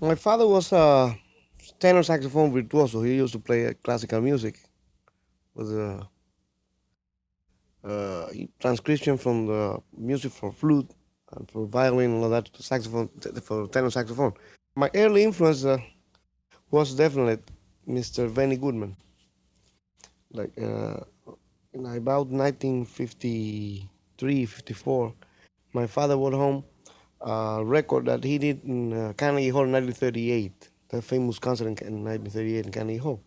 My father was a tenor saxophone virtuoso. He used to play classical music with a transcription from the music for flute and for violin and all that to saxophone for tenor saxophone. My early influence was definitely Mr. Benny Goodman. Like in about 1953, 54, my father brought home a record that he did in Carnegie Hall in 1938, the famous concert in 1938 in Carnegie Hall.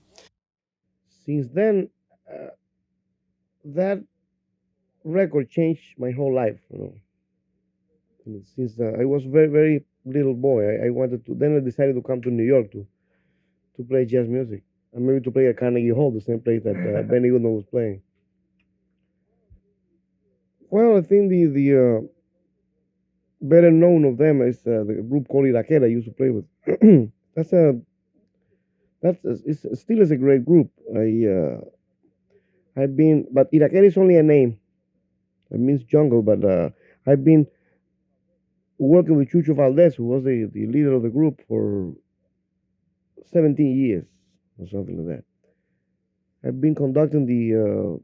Since then, uh, that record changed my whole life. And since I was very little boy, I wanted to. Then I decided to come to New York to play jazz music and maybe to play at Carnegie Hall, the same place that Benny Goodman was playing. Well, I think the better known of them is the group called Irakere I used to play with. that's a it's still is a great group. I've been, but Irakere is only a name. It means jungle, but I've been working with Chucho Valdez, who was the leader of the group for 17 years or something like that. I've been conducting the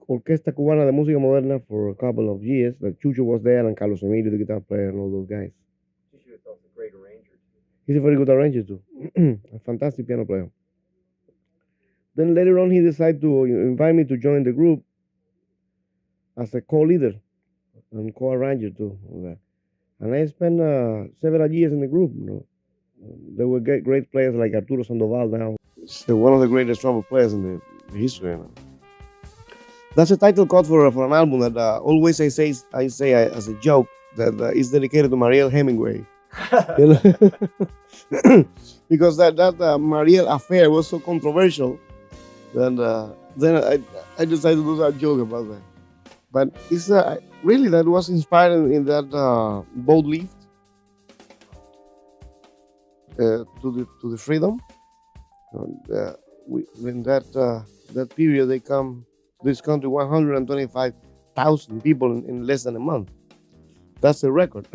Orquesta Cubana de Música Moderna for a couple of years. Like Chucho was there and Carlos Emilio, the guitar player, and all those guys. He's a very good arranger too, a fantastic piano player. Then later on, he decided to invite me to join the group as a co-leader and co-arranger too. And I spent several years in the group. There were great players like Arturo Sandoval now. He's one of the greatest trumpet players in the history. That's a title card for an album that always I say as a joke that is dedicated to Mariel Hemingway. You know? Because that Mariel affair was so controversial that then I decided to do that joke about that. But it's really that was inspired in that boat lift to the freedom. And, in that period, they come this country 125,000 people in less than a month. That's a record.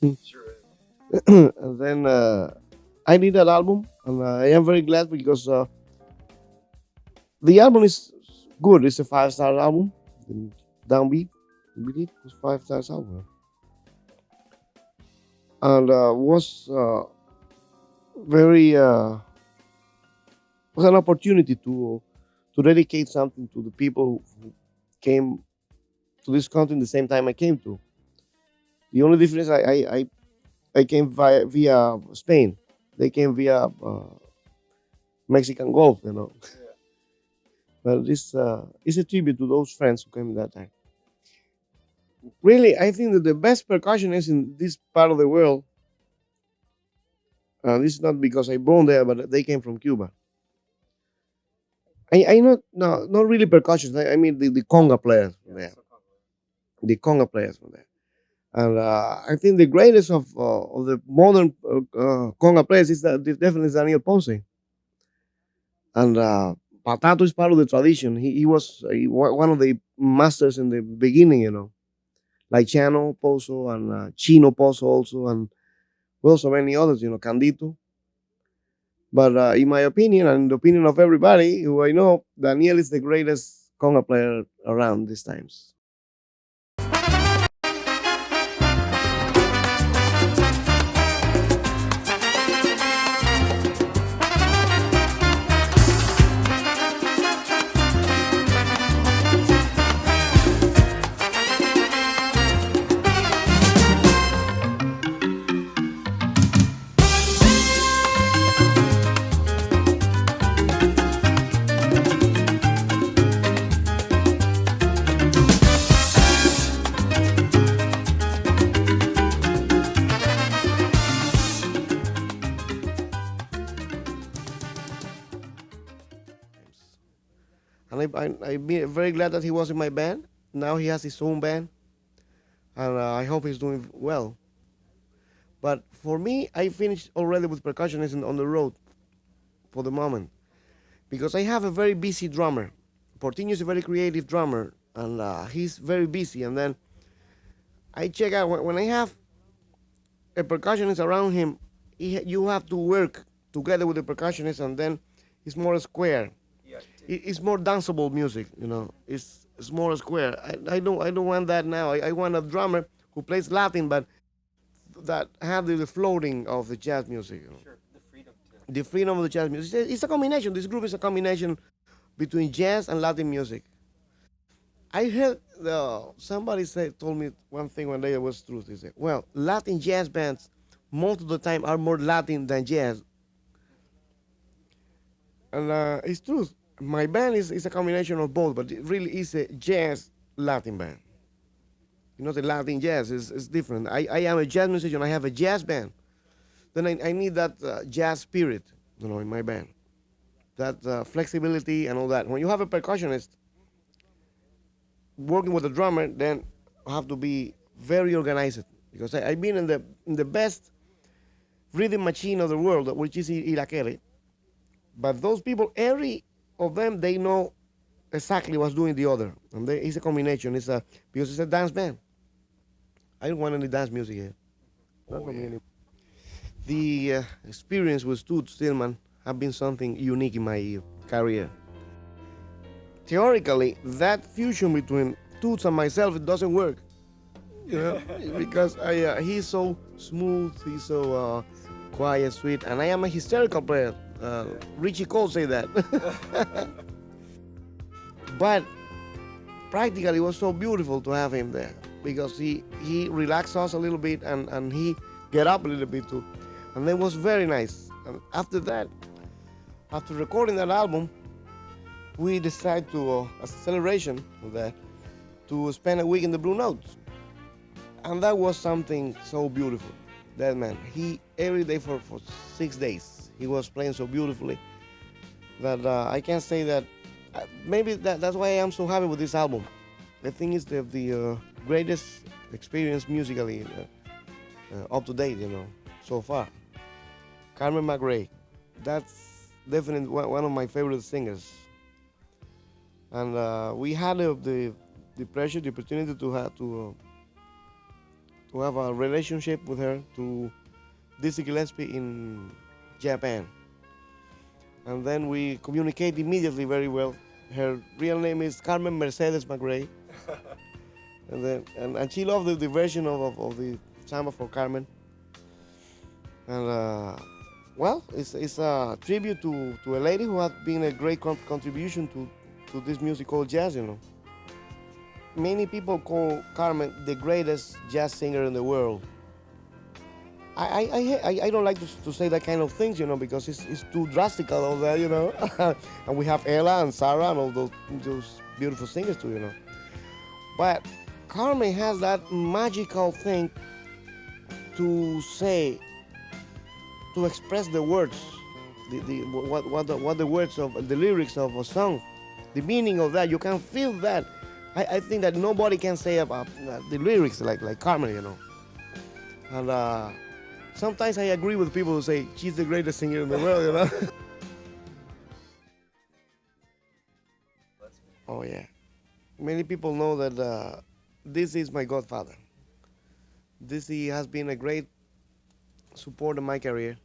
And then I did that album, and I am very glad because the album is good. It's a 5-star album. Downbeat, beat it was 5 stars album, and was very was an opportunity to dedicate something to the people who came to this country in the same time I came to. The only difference I came via Spain. They came via Mexican Gulf, But this is a tribute to those friends who came that time. Really, I think that the best percussionists in this part of the world, this is not because I born there, but they came from Cuba. I not really percussion. I mean the conga players from there, the conga players from there. And I think the greatest of the modern conga players is definitely Daniel Ponce. And Patato is part of the tradition. He was one of the masters in the beginning, like Chano Pozo and Chino Pozo also, and well, so many others, Candito. But in my opinion, and in the opinion of everybody who I know, Daniel is the greatest conga player around these times. And I'm very glad that he was in my band. Now he has his own band, and I hope he's doing well. But for me, I finished already with percussionism on the road for the moment because I have a very busy drummer. Portinho is a very creative drummer, and he's very busy. And then I check out when I have a percussionist around him, you have to work together with the percussionist, and then it's more square. It's more danceable music, you know. It's more square. I don't want that now. I want a drummer who plays Latin, but that have the floating of the jazz music. You know? The freedom of the jazz music. It's a combination. This group is a combination between jazz and Latin music. I heard somebody told me one thing one day that was true. They said, "Well, Latin jazz bands most of the time are more Latin than jazz," and it's true. My band is a combination of both, but it really is a jazz Latin band. You know, the Latin jazz is different. I am a jazz musician. I have a jazz band. Then I need that jazz spirit, you know, in my band. That flexibility and all that. When you have a percussionist working with a drummer, then I have to be very organized because I've been in the best rhythm machine of the world, which is Irakere. But those people, every of them, they know exactly what's doing the other, and it's a combination. Because it's a dance band. I don't want any dance music here. Not for me anymore. The experience with Toots Stillman have been something unique in my career. Theoretically, that fusion between Toots and myself, it doesn't work. You know, because he's so smooth, he's so quiet, sweet, and I am a hysterical player. Richie Cole say that. But practically, it was so beautiful to have him there because he relaxed us a little bit and he get up a little bit too, and that was very nice. And after that, after recording that album, we decided to, as a celebration of that, to spend a week in the Blue Notes. And that was something so beautiful. That man, he every day for 6 days, he was playing so beautifully that I can say that maybe that's why I am so happy with this album. I think it's the greatest experience musically up to date, you know, so far. Carmen McRae, that's definitely one of my favorite singers. And we had the pleasure, the opportunity to have a relationship with her through Dizzy Gillespie in Japan. And then we communicate immediately very well. Her real name is Carmen Mercedes McRae. And she loved the version of the Samba for Carmen. And well, it's a tribute to a lady who has been a great contribution to this music called jazz, you know. Many people call Carmen the greatest jazz singer in the world. I don't like to say that kind of things, you know, because it's too drastic all that, you know. And we have Ella and Sarah and all those beautiful singers too, you know. But Carmen has that magical thing to say, to express the words, what the words of the lyrics of a song, the meaning of that. You can feel that. I think that nobody can say about the lyrics like Carmen, you know. And sometimes I agree with people who say she's the greatest singer in the world, you know. Oh yeah. Many people know that this is my godfather. This he has been a great support in my career,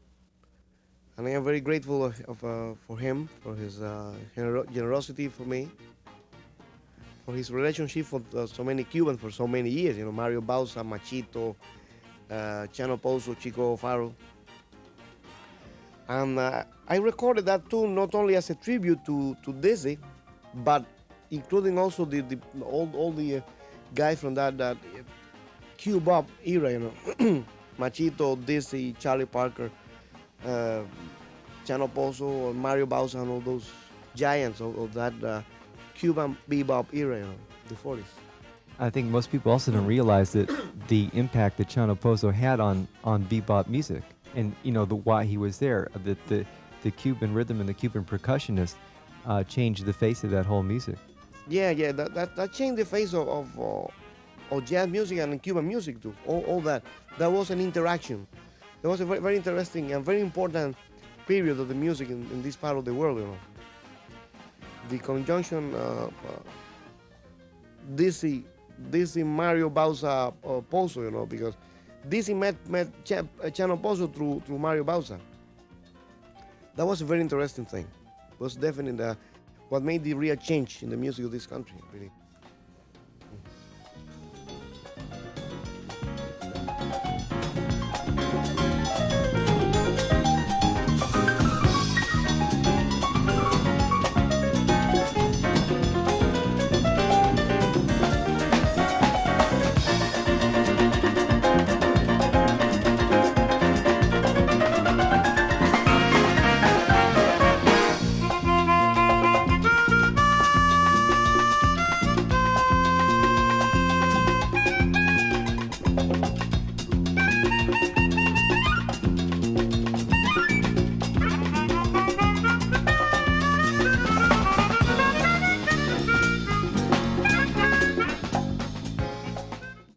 and I am very grateful for him, for his generosity for me, for his relationship for so many Cubans for so many years. You know, Mario Bauza, Machito, Chano Pozo, Chico Faro. And I recorded that tune not only as a tribute to Dizzy, but including also all the guys from that Q-Bop era, you know. Machito, Dizzy, Charlie Parker, Chano Pozo, Mario Bauza, and all those giants of that Cuban bebop era, you know, the 40s. I think most people also don't realize that the impact that Chano Pozo had on bebop music, and why he was there. That the Cuban rhythm and the Cuban percussionist changed the face of that whole music. Yeah, that changed the face of jazz music and Cuban music too. All that was an interaction. There was a very, very interesting and very important period of the music in this part of the world. You know, the conjunction Dizzy Mario Bauza Pozo. You know, because Dizzy met Chano Pozo through Mario Bauza. That was a very interesting thing. It was definitely what made the real change in the music of this country, really.